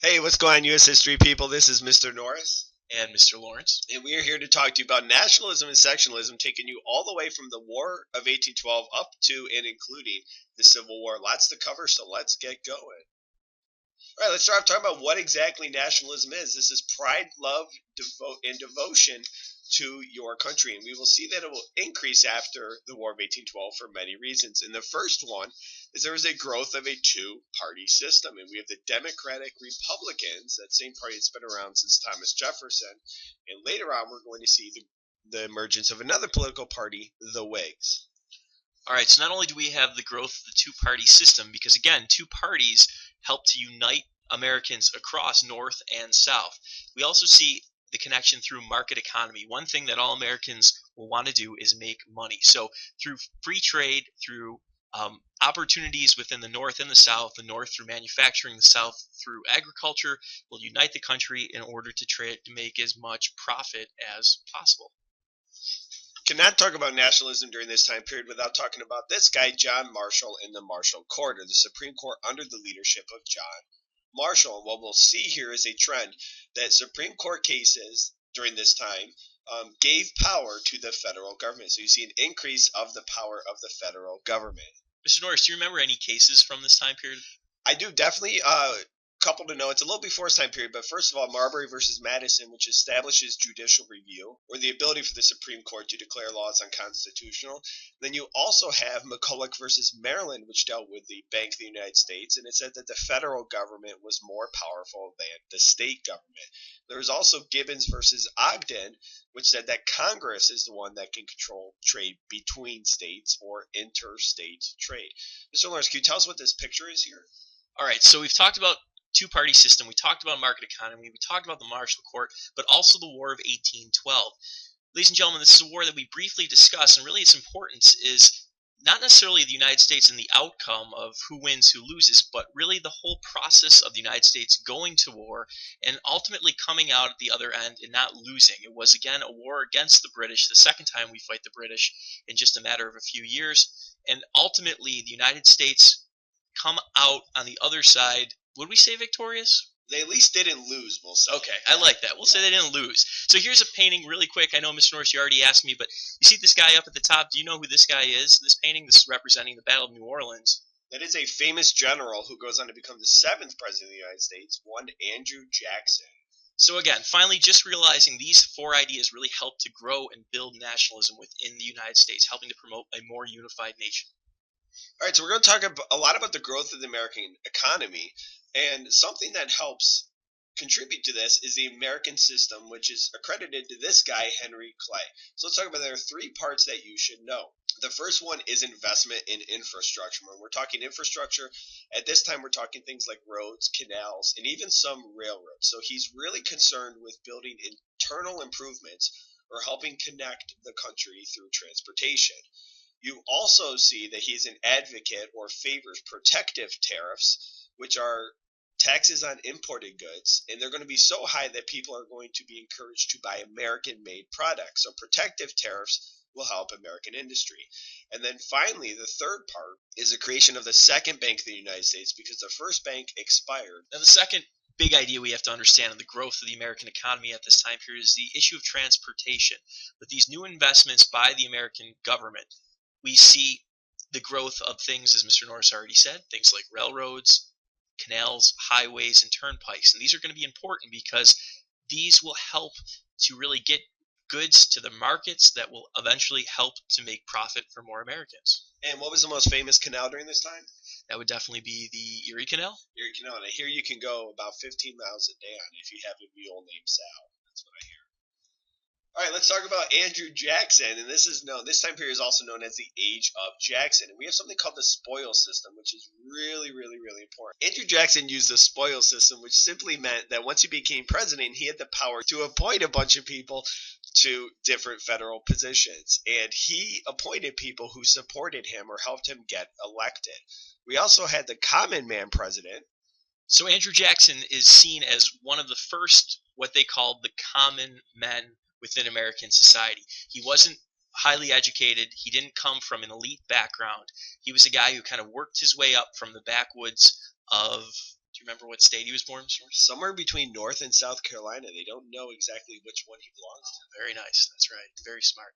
Hey, what's going on, U.S. history people? This is Mr. Norris, And Mr. Lawrence. and we are here to talk to you about nationalism and sectionalism, taking you all the way from the War of 1812 up to and including the Civil War. Lots to cover, so let's get going. All right, let's start off talking about what exactly nationalism is. This is pride, love, and devotion to your country, and we will see that it will increase after the War of 1812 for many reasons. And the first one is there is a growth of a two-party system, and we have the Democratic Republicans, that same party that's been around since Thomas Jefferson, and later on we're going to see the emergence of another political party, the Whigs. All right, so not only do we have the growth of the two-party system, because again, two parties help to unite Americans across North and South. We also see the connection through market economy. One thing that all Americans will want to do is make money. So through free trade, through opportunities within the North and the North through manufacturing, the South through agriculture, will unite the country in order to make as much profit as possible. Cannot talk about nationalism during this time period without talking about this guy, John Marshall, and the Marshall Court, or the Supreme Court under the leadership of John Marshall. And what we'll see here is a trend that Supreme Court cases during this time gave power to the federal government. So you see an increase of the power of the federal government. Mr. Norris, do you remember any cases from this time period? I do definitely. Couple to know, it's a little before his time period, but first of all, Marbury versus Madison, which establishes judicial review, or the ability for the Supreme Court to declare laws unconstitutional. Then you also have McCulloch versus Maryland, which dealt with the Bank of the United States, and it said that the federal government was more powerful than the state government. There was also Gibbons versus Ogden, which said that Congress is the one that can control trade between states or interstate trade. Mr. Lawrence, can you tell us what this picture is here? All right, so we've talked about two-party system, we talked about market economy, we talked about the Marshall Court, but also the War of 1812. Ladies and gentlemen, this is a war that we briefly discussed, and really its importance is not necessarily the United States and the outcome of who wins, who loses, but really the whole process of the United States going to war and ultimately coming out at the other end and not losing. It was, again, a war against the British, the second time we fight the British in just a matter of a few years, and ultimately the United States come out on the other side. Would we say victorious? They at least didn't lose, we'll say. Okay, I like that. We'll say they didn't lose. So here's a painting really quick. I know, Mr. Norris, you already asked me, but you see this guy up at the top. Do you know who this guy is? This painting, this is representing the Battle of New Orleans. That is a famous general who goes on to become the 7th president of the United States, one Andrew Jackson. So again, finally just realizing these four ideas really help to grow and build nationalism within the United States, helping to promote a more unified nation. All right, so we're going to talk a lot about the growth of the American economy, and something that helps contribute to this is the American system, which is accredited to this guy, Henry Clay. So let's talk about there are three parts that you should know. The first one is investment in infrastructure. When we're talking infrastructure, at this time we're talking things like roads, canals, and even some railroads. So he's really concerned with building internal improvements or helping connect the country through transportation. You also see that he's an advocate or favors protective tariffs, which are taxes on imported goods, and they're going to be so high that people are going to be encouraged to buy American-made products. So protective tariffs will help American industry. And then finally, the third part is the creation of the second bank of the United States, because the first bank expired. Now the second big idea we have to understand in the growth of the American economy at this time period is the issue of transportation. With these new investments by the American government, we see the growth of things, as Mr. Norris already said, things like railroads, canals, highways, and turnpikes. And these are going to be important because these will help to really get goods to the markets that will eventually help to make profit for more Americans. And what was the most famous canal during this time? That would definitely be the Erie Canal. Erie Canal. And I hear you can go about 15 miles a day on it if you have a mule named Sal. That's what I hear. All right, let's talk about Andrew Jackson, and this time period is also known as the Age of Jackson. And we have something called the spoils system, which is really, really, really important. Andrew Jackson used the spoils system, which simply meant that once he became president, he had the power to appoint a bunch of people to different federal positions. And he appointed people who supported him or helped him get elected. We also had the common man president. So Andrew Jackson is seen as one of the first, what they called the common men within American society. He wasn't highly educated. He didn't come from an elite background. He was a guy who kind of worked his way up from the backwoods of Do you remember what state he was born, Mr. Norris? Somewhere between North and South Carolina. They don't know exactly which one he belongs to. Very nice. That's right. Very smart.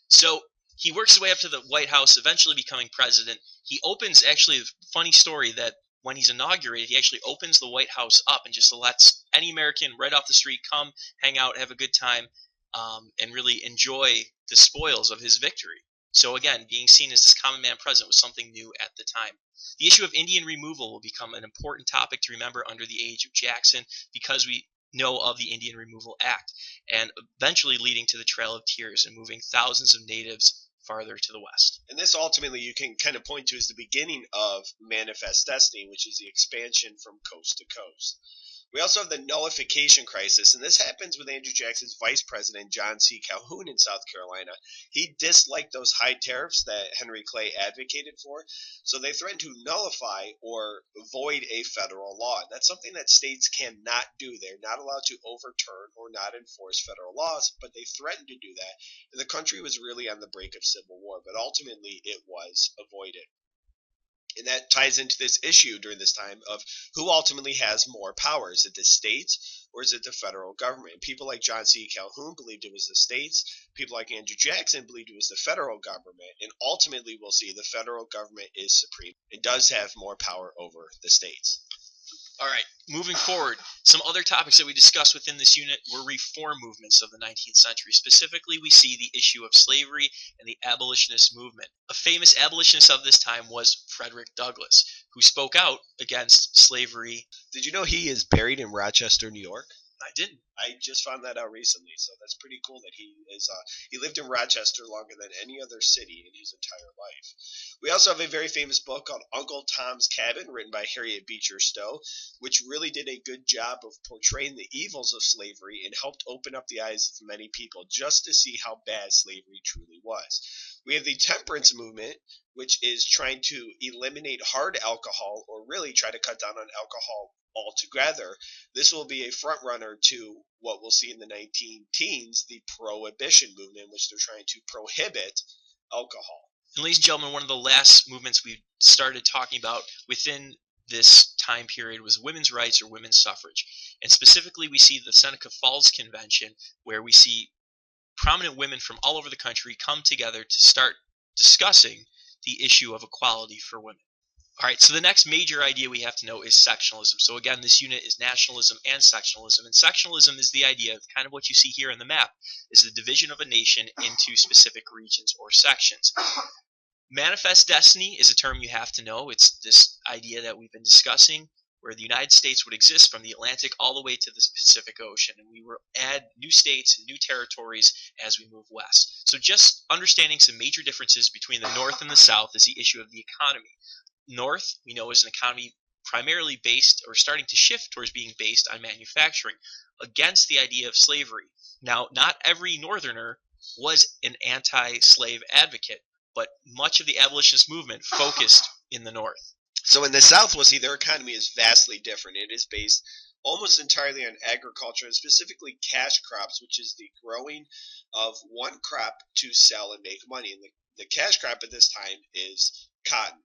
So he works his way up to the White House, eventually becoming president. He opens, actually, a funny story that when he's inaugurated, he actually opens the White House up and just lets any American right off the street come, hang out, have a good time, and really enjoy the spoils of his victory. So again, being seen as this common man president was something new at the time. The issue of Indian removal will become an important topic to remember under the age of Jackson because we know of the Indian Removal Act, and eventually leading to the Trail of Tears and moving thousands of natives farther to the west. And this ultimately you can kind of point to as the beginning of Manifest Destiny, which is the expansion from coast to coast. We also have the nullification crisis, and this happens with Andrew Jackson's vice president, John C. Calhoun, in South Carolina. He disliked those high tariffs that Henry Clay advocated for, so they threatened to nullify or void a federal law. That's something that states cannot do. They're not allowed to overturn or not enforce federal laws, but they threatened to do that. And the country was really on the brink of civil war, but ultimately it was avoided. And that ties into this issue during this time of who ultimately has more power. Is it the states or is it the federal government? People like John C. Calhoun believed it was the states. People like Andrew Jackson believed it was the federal government. And ultimately, we'll see the federal government is supreme and does have more power over the states. All right, moving forward, some other topics that we discussed within this unit were reform movements of the 19th century. Specifically, we see the issue of slavery and the abolitionist movement. A famous abolitionist of this time was Frederick Douglass, who spoke out against slavery. Did you know he is buried in Rochester, New York? I didn't. I just found that out recently, so that's pretty cool that he lived in Rochester longer than any other city in his entire life. We also have a very famous book called Uncle Tom's Cabin, written by Harriet Beecher Stowe, which really did a good job of portraying the evils of slavery and helped open up the eyes of many people just to see how bad slavery truly was. We have the temperance movement, which is trying to eliminate hard alcohol or really try to cut down on alcohol altogether. This will be a front runner to what we'll see in the 19-teens, the prohibition movement, which they're trying to prohibit alcohol. And ladies and gentlemen, one of the last movements we started talking about within this time period was women's rights or women's suffrage. And specifically, we see the Seneca Falls Convention, where we see prominent women from all over the country come together to start discussing the issue of equality for women. All right, so the next major idea we have to know is sectionalism. So again, this unit is nationalism and sectionalism. And sectionalism is the idea of kind of what you see here in the map, is the division of a nation into specific regions or sections. Manifest destiny is a term you have to know. It's this idea that we've been discussing, where the United States would exist from the Atlantic all the way to the Pacific Ocean, and we will add new states and new territories as we move west. So just understanding some major differences between the North and the South is the issue of the economy. North, we know, is an economy primarily based or starting to shift towards being based on manufacturing against the idea of slavery. Now, not every Northerner was an anti-slave advocate, but much of the abolitionist movement focused in the North. So in the South, we'll see their economy is vastly different. It is based almost entirely on agriculture, and specifically cash crops, which is the growing of one crop to sell and make money. And the cash crop at this time is cotton.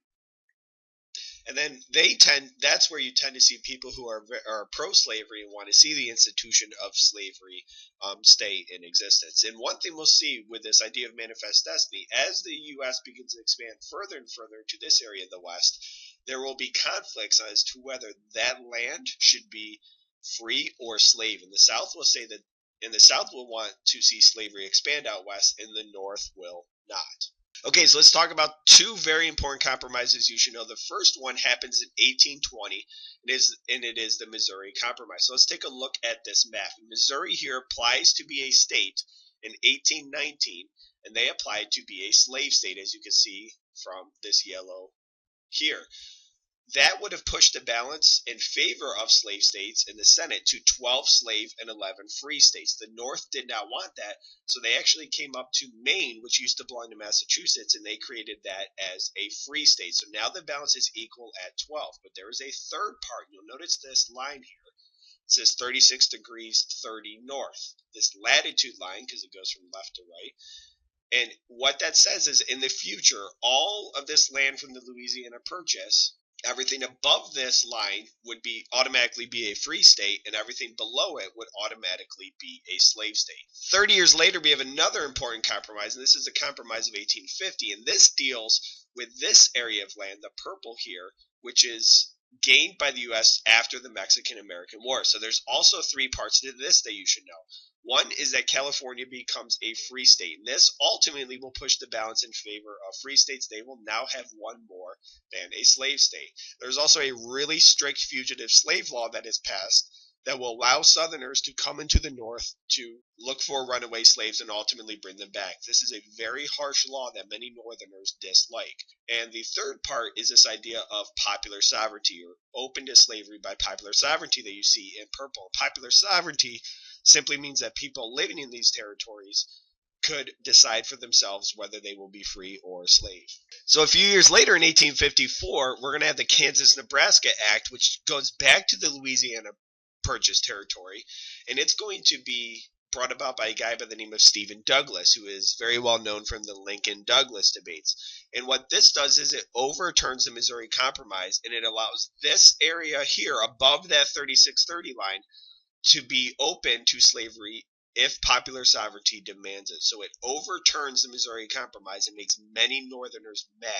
And then that's where you tend to see people who are pro-slavery and want to see the institution of slavery stay in existence. And one thing we'll see with this idea of manifest destiny, as the U.S. begins to expand further and further to this area of the West, there will be conflicts as to whether that land should be free or slave. And the South will say that in the South will want to see slavery expand out west, and the North will not. Okay, so let's talk about two very important compromises you should know. The first one happens in 1820, and it is the Missouri Compromise. So let's take a look at this map. Missouri here applies to be a state in 1819, and they applied to be a slave state, as you can see from this yellow here. That would have pushed the balance in favor of slave states in the Senate to 12 slave and 11 free states. The North did not want that, so they actually came up to Maine, which used to belong to Massachusetts, and they created that as a free state. So now the balance is equal at 12. But there is a third part. You'll notice this line here. It says 36 degrees 30 north. This latitude line, because it goes from left to right. And what that says is in the future, all of this land from the Louisiana Purchase Everything above this line would automatically be a free state, and everything below it would automatically be a slave state. 30 years later, we have another important compromise, and this is the Compromise of 1850, and this deals with this area of land, the purple here, which is gained by the U.S. after the Mexican-American War. So there's also three parts to this that you should know. One is that California becomes a free state, and this ultimately will push the balance in favor of free states. They will now have one more than a slave state. There's also a really strict fugitive slave law that is passed that will allow Southerners to come into the North to look for runaway slaves and ultimately bring them back. This is a very harsh law that many Northerners dislike. And the third part is this idea of popular sovereignty, or open to slavery by popular sovereignty, that you see in purple. Popular sovereignty simply means that people living in these territories could decide for themselves whether they will be free or a slave. So a few years later, in 1854, we're going to have the Kansas-Nebraska Act, which goes back to the Louisiana Purchase territory, and it's going to be brought about by a guy by the name of Stephen Douglas, who is very well known from the Lincoln-Douglas debates. And what this does is it overturns the Missouri Compromise, and it allows this area here above that 3630 line to be open to slavery if popular sovereignty demands it. So it overturns the Missouri Compromise and makes many Northerners mad.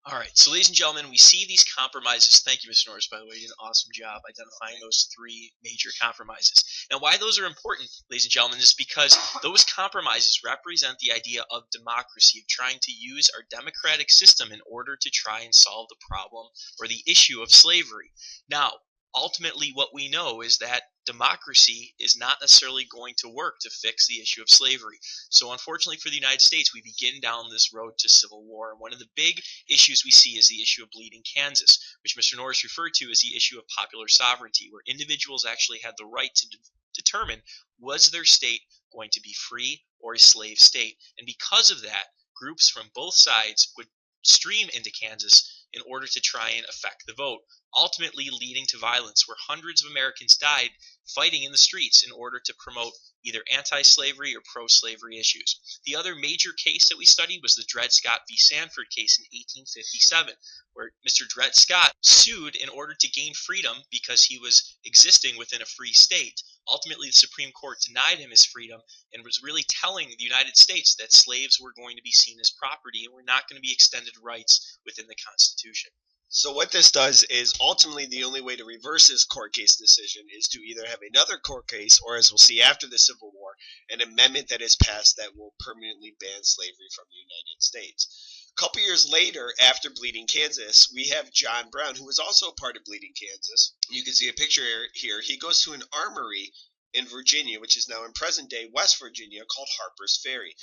All right, so ladies and gentlemen, we see these compromises. Thank you, Mr. Norris, by the way. You did an awesome job identifying those three major compromises. Now, why those are important, ladies and gentlemen, is because those compromises represent the idea of democracy, of trying to use our democratic system in order to try and solve the problem or the issue of slavery. Now, ultimately, what we know is that democracy is not necessarily going to work to fix the issue of slavery. So unfortunately for the United States, we begin down this road to civil war. And one of the big issues we see is the issue of bleeding Kansas, which Mr. Norris referred to as the issue of popular sovereignty, where individuals actually had the right to determine was their state going to be free or a slave state. And because of that, groups from both sides would stream into Kansas in order to try and affect the vote, ultimately leading to violence where hundreds of Americans died fighting in the streets in order to promote either anti-slavery or pro-slavery issues. The other major case that we studied was the Dred Scott v. Sanford case in 1857, where Mr. Dred Scott sued in order to gain freedom because he was existing within a free state. Ultimately, the Supreme Court denied him his freedom and was really telling the United States that slaves were going to be seen as property and were not going to be extended rights within the Constitution. So what this does is ultimately the only way to reverse this court case decision is to either have another court case, or as we'll see after the Civil War, an amendment that is passed that will permanently ban slavery from the United States. A couple years later, after Bleeding Kansas, we have John Brown, who was also a part of Bleeding Kansas. You can see a picture here. He goes to an armory in Virginia, which is now in present-day West Virginia, called Harper's Ferry.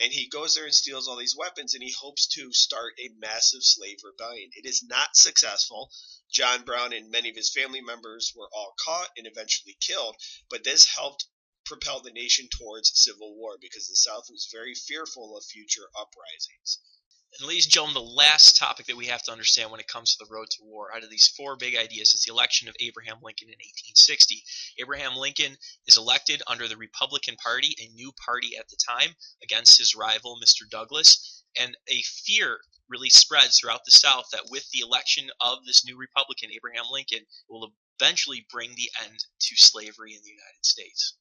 And he goes there and steals all these weapons, and he hopes to start a massive slave rebellion. It is not successful. John Brown and many of his family members were all caught and eventually killed, but this helped propel the nation towards civil war because the South was very fearful of future uprisings. And ladies and gentlemen, the last topic that we have to understand when it comes to the road to war, out of these four big ideas, is the election of Abraham Lincoln in 1860. Abraham Lincoln is elected under the Republican Party, a new party at the time, against his rival, Mr. Douglas. And a fear really spreads throughout the South that with the election of this new Republican, Abraham Lincoln, will eventually bring the end to slavery in the United States.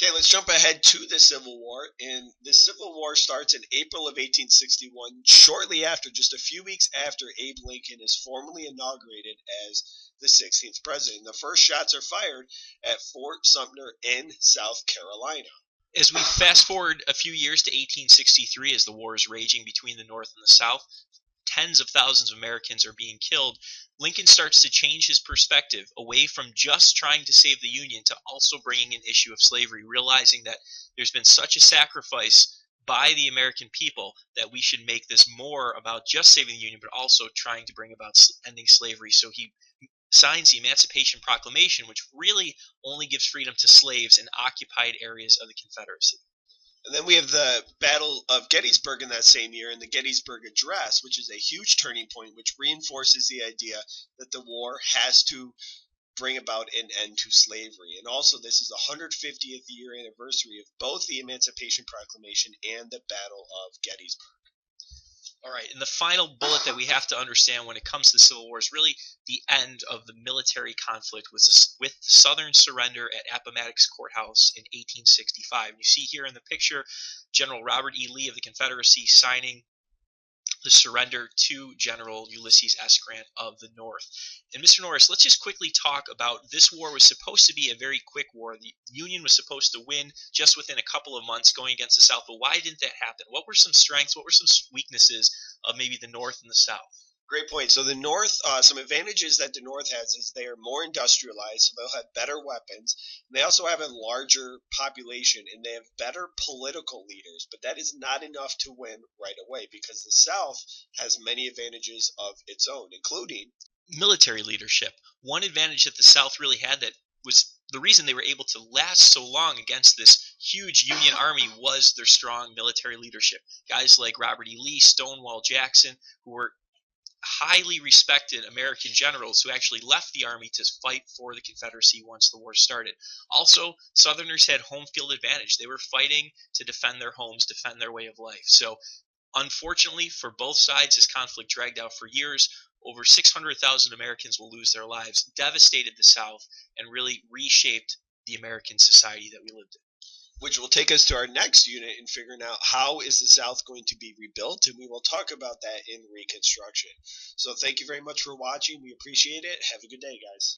Okay, let's jump ahead to the Civil War. And the Civil War starts in April of 1861, shortly after, just a few weeks after Abe Lincoln is formally inaugurated as the 16th president. The first shots are fired at Fort Sumter in South Carolina. As we fast forward a few years to 1863, as the war is raging between the North and the South, tens of thousands of Americans are being killed, Lincoln starts to change his perspective away from just trying to save the Union to also bringing an issue of slavery, realizing that there's been such a sacrifice by the American people that we should make this more about just saving the Union, but also trying to bring about ending slavery. So he signs the Emancipation Proclamation, which really only gives freedom to slaves in occupied areas of the Confederacy. And then we have the Battle of Gettysburg in that same year, and the Gettysburg Address, which is a huge turning point, which reinforces the idea that the war has to bring about an end to slavery. And also, this is the 150th year anniversary of both the Emancipation Proclamation and the Battle of Gettysburg. All right, and the final bullet that we have to understand when it comes to the Civil War is really the end of the military conflict was with the Southern surrender at Appomattox Courthouse in 1865. And you see here in the picture General Robert E. Lee of the Confederacy signing the surrender to General Ulysses S. Grant of the North. And Mr. Norris, let's just quickly talk about this war was supposed to be a very quick war. The Union was supposed to win just within a couple of months going against the South, but why didn't that happen? What were some strengths? What were some weaknesses of maybe the North and the South? Great point. So the North, some advantages that the North has is they are more industrialized, so they'll have better weapons. And they also have a larger population, and they have better political leaders. But that is not enough to win right away because the South has many advantages of its own, including military leadership. One advantage that the South really had that was the reason they were able to last so long against this huge Union army was their strong military leadership. Guys like Robert E. Lee, Stonewall Jackson, who were highly respected American generals who actually left the army to fight for the Confederacy once the war started. Also, Southerners had home field advantage. They were fighting to defend their homes, defend their way of life. So, unfortunately, for both sides, this conflict dragged out for years. Over 600,000 Americans will lose their lives, devastated the South, and really reshaped the American society that we lived in. which will take us to our next unit in figuring out how is the South going to be rebuilt, and we will talk about that in Reconstruction. So thank you very much for watching. We appreciate it. Have a good day, guys.